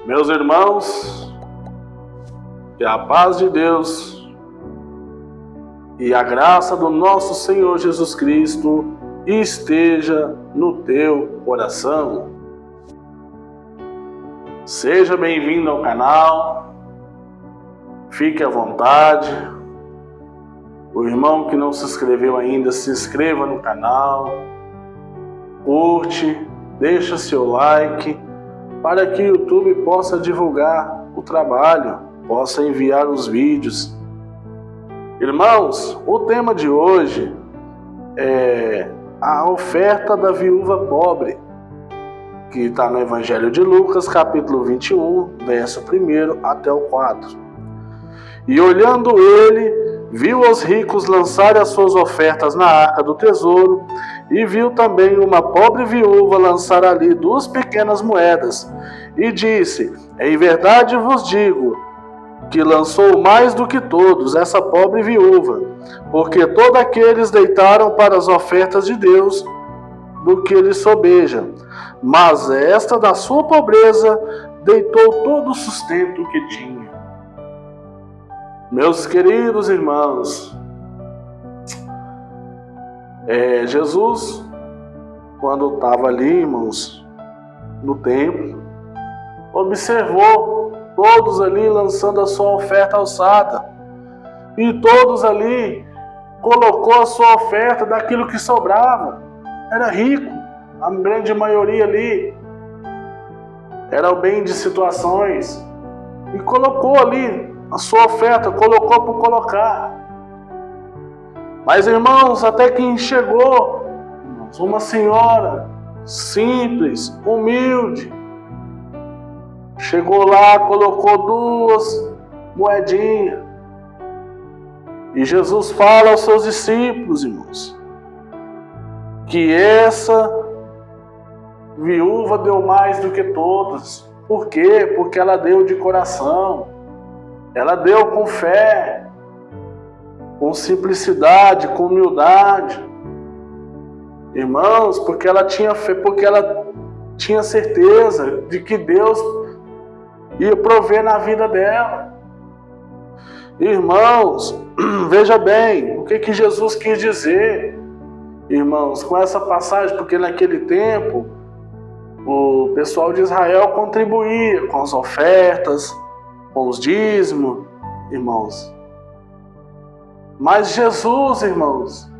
Meus irmãos, que a paz de Deus e a graça do nosso Senhor Jesus Cristo esteja no teu coração. Seja bem-vindo ao canal, fique à vontade. O irmão que não se inscreveu ainda, se inscreva no canal, curte, deixa seu like, para que o YouTube possa divulgar o trabalho, possa enviar os vídeos. Irmãos, o tema de hoje é a oferta da viúva pobre, que está no Evangelho de Lucas, capítulo 21, verso 1 até o 4. E olhando ele, viu os ricos lançarem as suas ofertas na arca do tesouro, e viu também uma pobre viúva lançar ali 2 pequenas moedas, e disse: em verdade vos digo, que lançou mais do que todos essa pobre viúva, porque todos aqueles deitaram para as ofertas de Deus do que lhe sobeja, mas esta da sua pobreza deitou todo o sustento que tinha. Meus queridos irmãos, Jesus, quando estava ali, irmãos, no templo, observou todos ali lançando a sua oferta alçada, e todos ali colocou a sua oferta daquilo que sobrava. Era rico, a grande maioria ali era o bem de situações, e colocou ali a sua oferta, colocou por colocar. Mas, irmãos, até que chegou uma senhora simples, humilde, chegou lá, colocou 2 moedinhas. E Jesus fala aos seus discípulos, irmãos, que essa viúva deu mais do que todas. Por quê? Porque ela deu de coração, ela deu com fé, com simplicidade, com humildade. Irmãos, porque ela tinha fé, porque ela tinha certeza de que Deus ia prover na vida dela. Irmãos, veja bem, o que Jesus quis dizer, irmãos, com essa passagem, porque naquele tempo o pessoal de Israel contribuía com as ofertas, com os dízimos, irmãos. Mas Jesus, irmãos,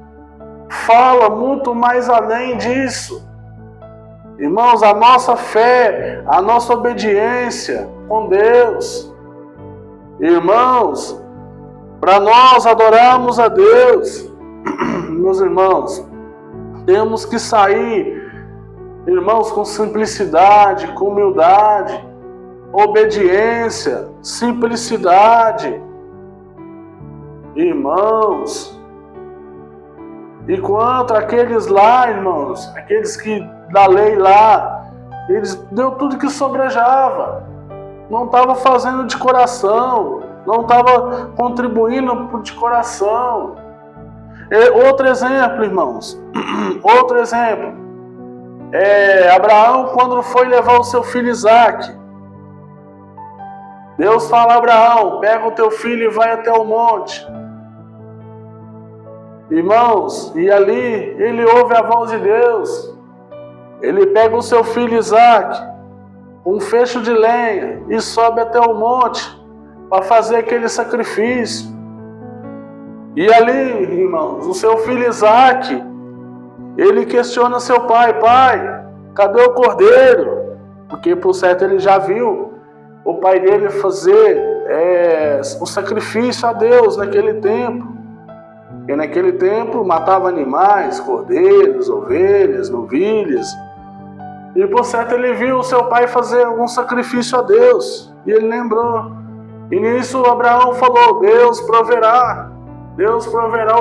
fala muito mais além disso. Irmãos, a nossa fé, a nossa obediência com Deus. Irmãos, para nós adorarmos a Deus, meus irmãos, temos que sair, irmãos, com simplicidade, com humildade, obediência, simplicidade. Irmãos, e quanto aqueles lá, irmãos, aqueles que da lei lá, eles deu tudo que sobrejava, não estava fazendo de coração, não estava contribuindo de coração. Outro exemplo, irmãos, outro exemplo, Abraão, quando foi levar o seu filho Isaque, Deus fala a Abraão: pega o teu filho e vai até o monte. Irmãos, e ali ele ouve a voz de Deus. Ele pega o seu filho Isaque, um feixe de lenha, e sobe até o monte para fazer aquele sacrifício. E ali, irmãos, o seu filho Isaque, ele questiona seu pai: pai, cadê o cordeiro? Porque por certo ele já viu o pai dele fazer o sacrifício a Deus naquele tempo. E naquele tempo matava animais, cordeiros, ovelhas, novilhas. E por certo ele viu o seu pai fazer um sacrifício a Deus. E ele lembrou. E nisso Abraão falou: Deus proverá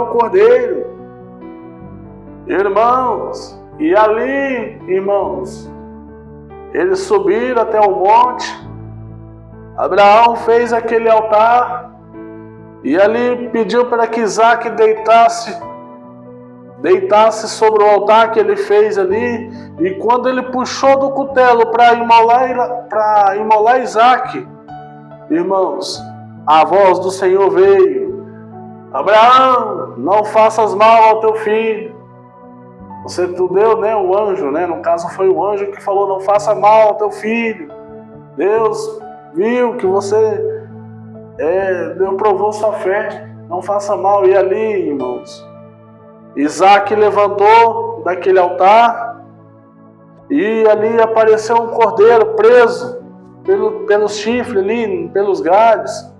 o cordeiro. Irmãos, e ali, irmãos, eles subiram até o monte. Abraão fez aquele altar. E ali pediu para que Isaque deitasse deitasse sobre o altar que ele fez ali, e quando ele puxou do cutelo para imolar Isaac, irmãos, a voz do Senhor veio: Abraão, não faças mal ao teu filho. Você deu, né, o anjo, né? No caso foi o anjo que falou: não faça mal ao teu filho. Deus viu que você Deus provou sua fé, não faça mal. E ali, irmãos, Isaac levantou daquele altar e ali apareceu um cordeiro preso pelos chifres ali, pelos galhos.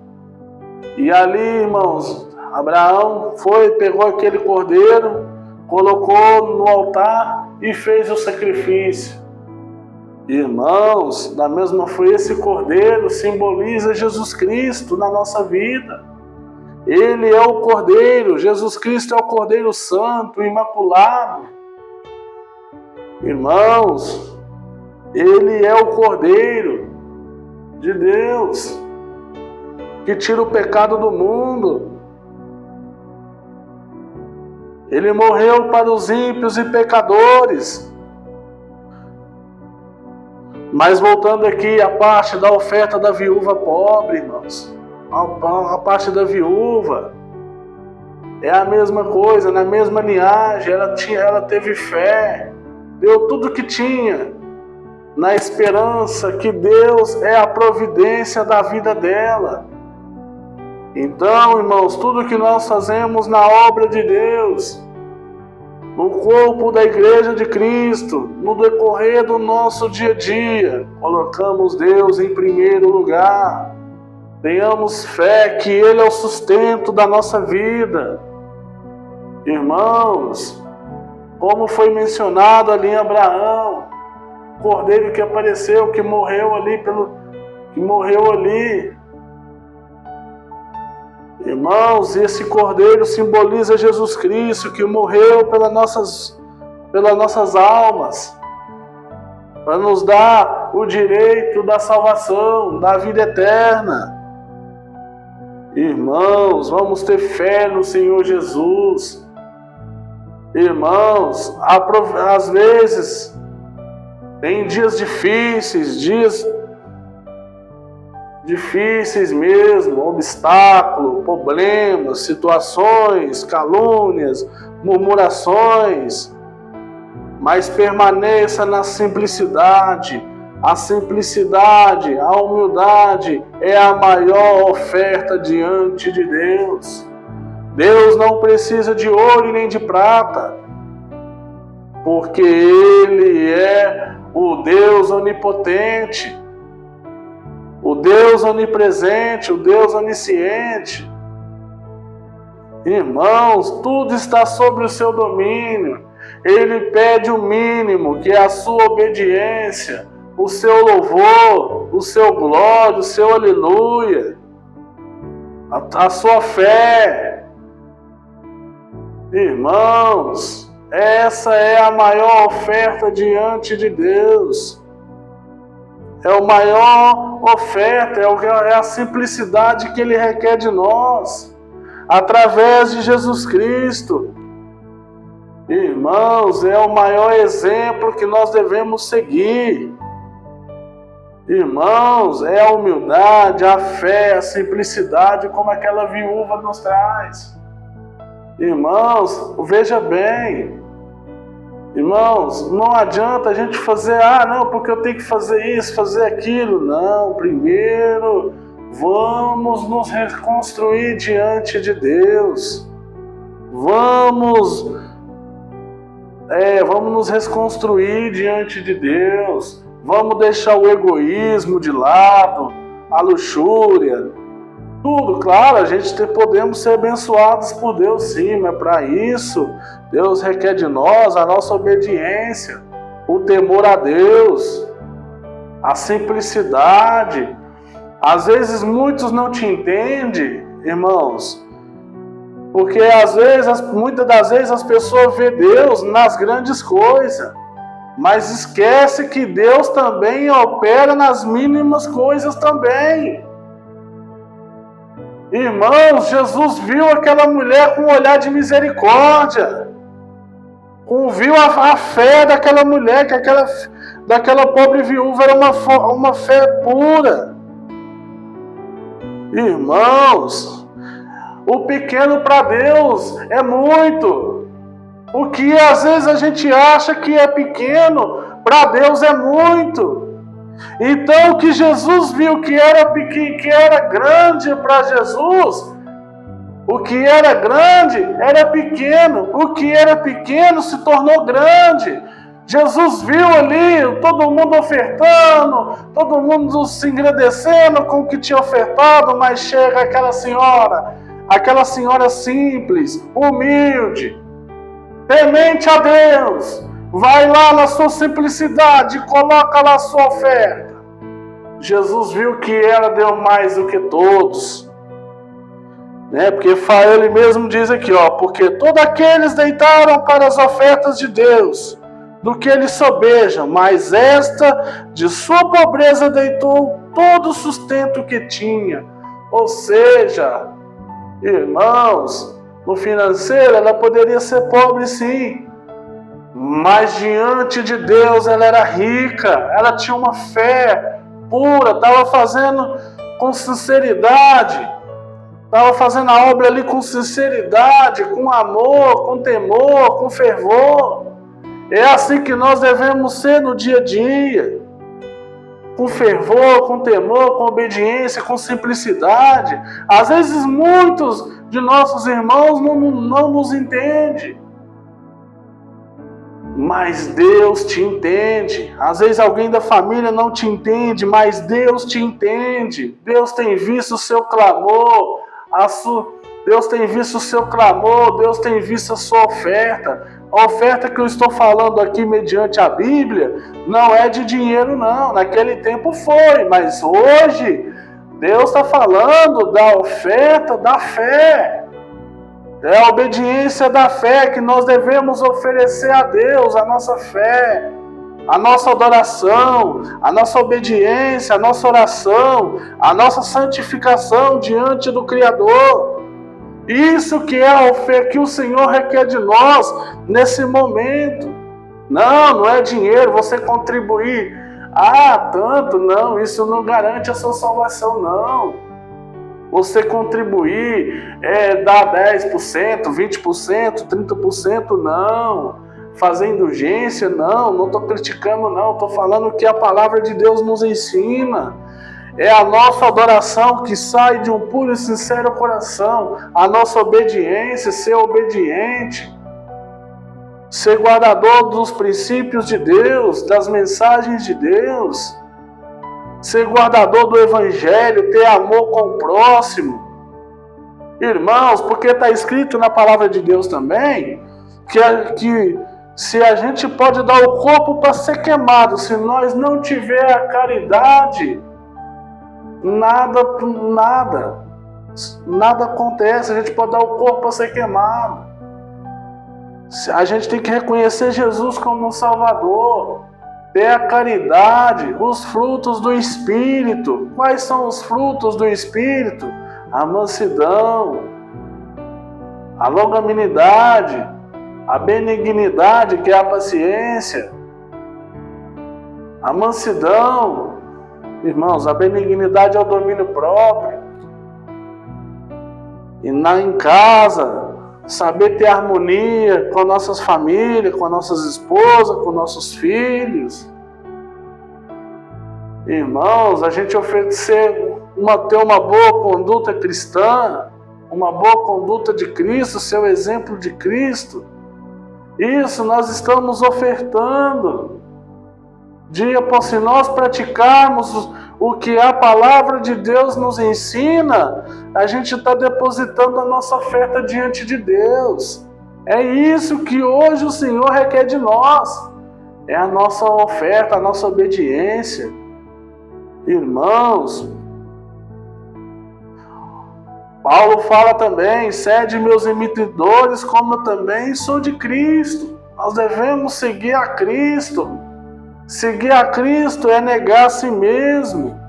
E ali, irmãos, Abraão pegou aquele cordeiro, colocou no altar e fez o sacrifício. Irmãos, da mesma forma, esse cordeiro simboliza Jesus Cristo na nossa vida. Ele é o cordeiro, Jesus Cristo é o cordeiro santo, imaculado. Irmãos, ele é o cordeiro de Deus que tira o pecado do mundo. Ele morreu para os ímpios e pecadores. Mas voltando aqui à parte da oferta da viúva pobre, irmãos, a parte da viúva é a mesma coisa, na mesma linhagem. Ela teve fé, deu tudo que tinha, na esperança que Deus é a providência da vida dela. Então, irmãos, tudo que nós fazemos na obra de Deus, no corpo da Igreja de Cristo, no decorrer do nosso dia a dia, colocamos Deus em primeiro lugar. Tenhamos fé que Ele é o sustento da nossa vida. Irmãos, como foi mencionado ali em Abraão, o cordeiro que apareceu, que morreu ali. Irmãos, esse cordeiro simboliza Jesus Cristo, que morreu pelas nossas almas, para nos dar o direito da salvação, da vida eterna. Irmãos, vamos ter fé no Senhor Jesus. Irmãos, às vezes, tem dias difíceis mesmo, obstáculos, problemas, situações, calúnias, murmurações, mas permaneça na simplicidade. A simplicidade, a humildade é a maior oferta diante de Deus. Deus não precisa de ouro nem de prata, porque Ele é o Deus onipotente, o Deus onipresente, o Deus onisciente. Irmãos, tudo está sob o seu domínio. Ele pede o mínimo, que é a sua obediência, o seu louvor, o seu glória, o seu aleluia, a sua fé. Irmãos, essa é a maior oferta diante de Deus. É a maior oferta, é a simplicidade que Ele requer de nós, através de Jesus Cristo. Irmãos, é o maior exemplo que nós devemos seguir. Irmãos, é a humildade, a fé, a simplicidade, como aquela viúva nos traz. Irmãos, veja bem. Irmãos, não adianta a gente fazer, não, porque eu tenho que fazer isso, fazer aquilo. Não, primeiro vamos nos reconstruir diante de Deus. Vamos nos reconstruir diante de Deus. Vamos deixar o egoísmo de lado, a luxúria. Tudo, claro, podemos ser abençoados por Deus sim, mas para isso, Deus requer de nós a nossa obediência, o temor a Deus, a simplicidade. Às vezes muitos não te entendem, irmãos, porque muitas das vezes as pessoas vê Deus nas grandes coisas, mas esquece que Deus também opera nas mínimas coisas também. Irmãos, Jesus viu aquela mulher com um olhar de misericórdia. viu a fé daquela mulher, que daquela pobre viúva era uma fé pura. Irmãos, o pequeno para Deus é muito. O que às vezes a gente acha que é pequeno, para Deus é muito. Então o que Jesus viu que era pequeno, que era grande para Jesus, o que era grande era pequeno. O que era pequeno se tornou grande. Jesus viu ali todo mundo ofertando, todo mundo se engrandecendo com o que tinha ofertado, mas chega aquela senhora simples, humilde, temente a Deus, vai lá na sua simplicidade, coloca lá a sua oferta. Jesus viu que ela deu mais do que todos. Porque ele mesmo diz aqui, porque todos aqueles deitaram para as ofertas de Deus, do que eles sobejam, mas esta, de sua pobreza, deitou todo o sustento que tinha. Ou seja, irmãos, no financeiro ela poderia ser pobre sim, mas diante de Deus ela era rica, ela tinha uma fé pura, estava fazendo com sinceridade, estava fazendo a obra ali com sinceridade, com amor, com temor, com fervor. É assim que nós devemos ser no dia a dia, com fervor, com temor, com obediência, com simplicidade. Às vezes muitos de nossos irmãos não nos entendem, mas Deus te entende. Às vezes alguém da família não te entende, mas Deus te entende. Deus tem visto o seu clamor, Deus tem visto o seu clamor, Deus tem visto a sua oferta. A oferta que eu estou falando aqui mediante a Bíblia não é de dinheiro não, naquele tempo foi, mas hoje Deus está falando da oferta da fé. É a obediência da fé que nós devemos oferecer a Deus, a nossa fé, a nossa adoração, a nossa obediência, a nossa oração, a nossa santificação diante do Criador. Isso que é a oferta que o Senhor requer de nós nesse momento. Não é dinheiro, você contribuir. Tanto, não, isso não garante a sua salvação, não. Você contribuir, dar 10%, 20%, 30%, não. Fazer indulgência, não estou criticando, não. Estou falando que a palavra de Deus nos ensina. É a nossa adoração que sai de um puro e sincero coração. A nossa obediência, ser obediente. Ser guardador dos princípios de Deus, das mensagens de Deus. Ser guardador do Evangelho, ter amor com o próximo. Irmãos, porque está escrito na palavra de Deus também, que se a gente pode dar o corpo para ser queimado, se nós não tiver a caridade, nada acontece. A gente pode dar o corpo para ser queimado. A gente tem que reconhecer Jesus como um Salvador, ter a caridade, os frutos do Espírito. Quais são os frutos do Espírito? A mansidão, a longanimidade, a benignidade, que é a paciência, a mansidão. Irmãos, a benignidade é o domínio próprio. E em casa, saber ter harmonia com nossas famílias, com nossas esposas, com nossos filhos. Irmãos, a gente ter uma boa conduta cristã, uma boa conduta de Cristo, seu exemplo de Cristo. Isso nós estamos ofertando. Se nós praticarmos o que a palavra de Deus nos ensina, a gente está depositando a nossa oferta diante de Deus. É isso que hoje o Senhor requer de nós. É a nossa oferta, a nossa obediência. Irmãos, Paulo fala também, sede meus imitadores, como eu também sou de Cristo. Nós devemos seguir a Cristo. Seguir a Cristo é negar a si mesmo.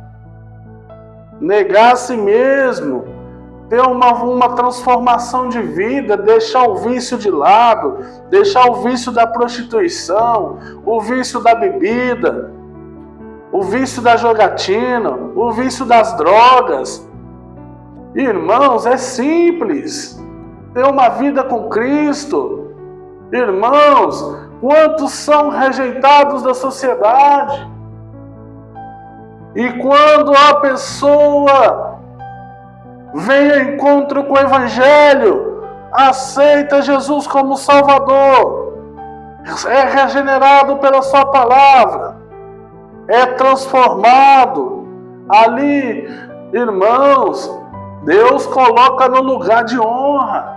Negar a si mesmo. ter uma transformação de vida, deixar o vício de lado, deixar o vício da prostituição, o vício da bebida, o vício da jogatina, o vício das drogas. Irmãos, é simples. Ter uma vida com Cristo. Irmãos, quantos são rejeitados da sociedade? E quando a pessoa vem ao encontro com o Evangelho, aceita Jesus como Salvador, é regenerado pela sua palavra, é transformado, ali, irmãos, Deus coloca no lugar de honra.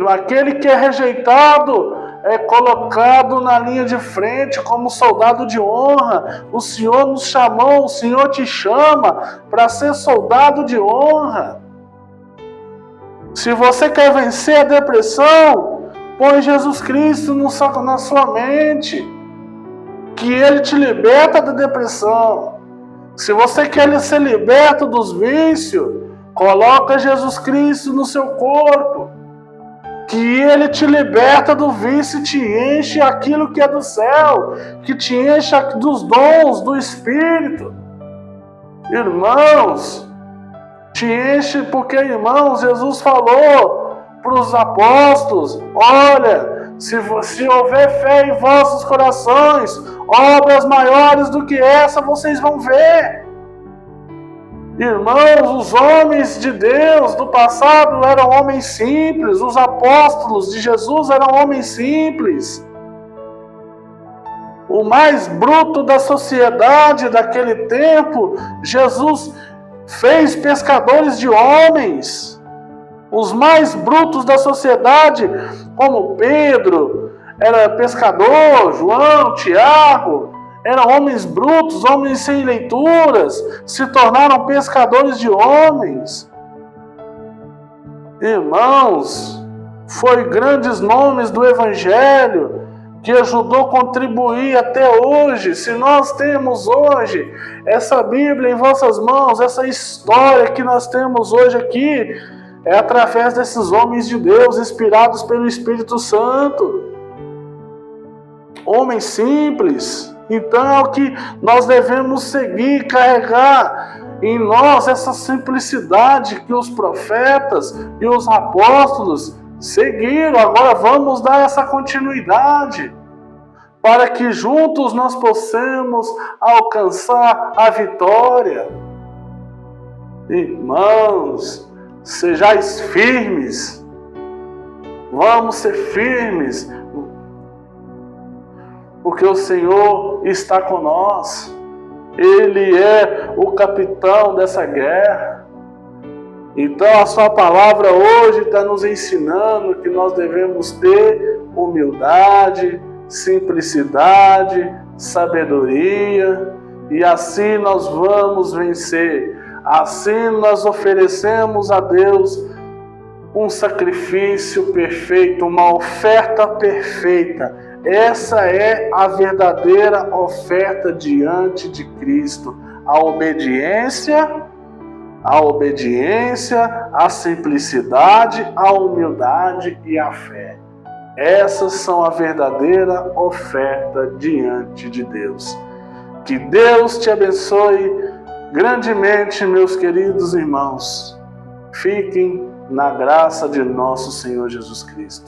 Aquele que é rejeitado é colocado na linha de frente como soldado de honra. O Senhor nos chamou, o Senhor te chama para ser soldado de honra. Se você quer vencer a depressão, põe Jesus Cristo na sua mente, que Ele te liberta da depressão. Se você quer ser liberto dos vícios, coloca Jesus Cristo no seu corpo, que Ele te liberta do vício e te enche aquilo que é do céu, que te enche dos dons do Espírito. Irmãos, te enche porque, irmãos, Jesus falou para os apóstolos: olha, se houver fé em vossos corações, obras maiores do que essa vocês vão ver. Irmãos, os homens de Deus do passado eram homens simples, os apóstolos de Jesus eram homens simples. O mais bruto da sociedade daquele tempo, Jesus fez pescadores de homens. Os mais brutos da sociedade, como Pedro, era pescador, João, Tiago, eram homens brutos, homens sem leituras, se tornaram pescadores de homens. Irmãos, foi grandes nomes do Evangelho que ajudou a contribuir até hoje. Se nós temos hoje essa Bíblia em vossas mãos, essa história que nós temos hoje aqui, é através desses homens de Deus, inspirados pelo Espírito Santo. Homens simples. Então é o que nós devemos seguir, carregar em nós essa simplicidade que os profetas e os apóstolos seguiram. Agora vamos dar essa continuidade, para que juntos nós possamos alcançar a vitória. Irmãos, sejais firmes. Vamos ser firmes, porque o Senhor está com nós. Ele é o capitão dessa guerra. Então a sua palavra hoje está nos ensinando que nós devemos ter humildade, simplicidade, sabedoria, e assim nós vamos vencer. Assim nós oferecemos a Deus um sacrifício perfeito, uma oferta perfeita. Essa é a verdadeira oferta diante de Cristo. A obediência, a simplicidade, a humildade e a fé. Essas são a verdadeira oferta diante de Deus. Que Deus te abençoe grandemente, meus queridos irmãos. Fiquem na graça de nosso Senhor Jesus Cristo.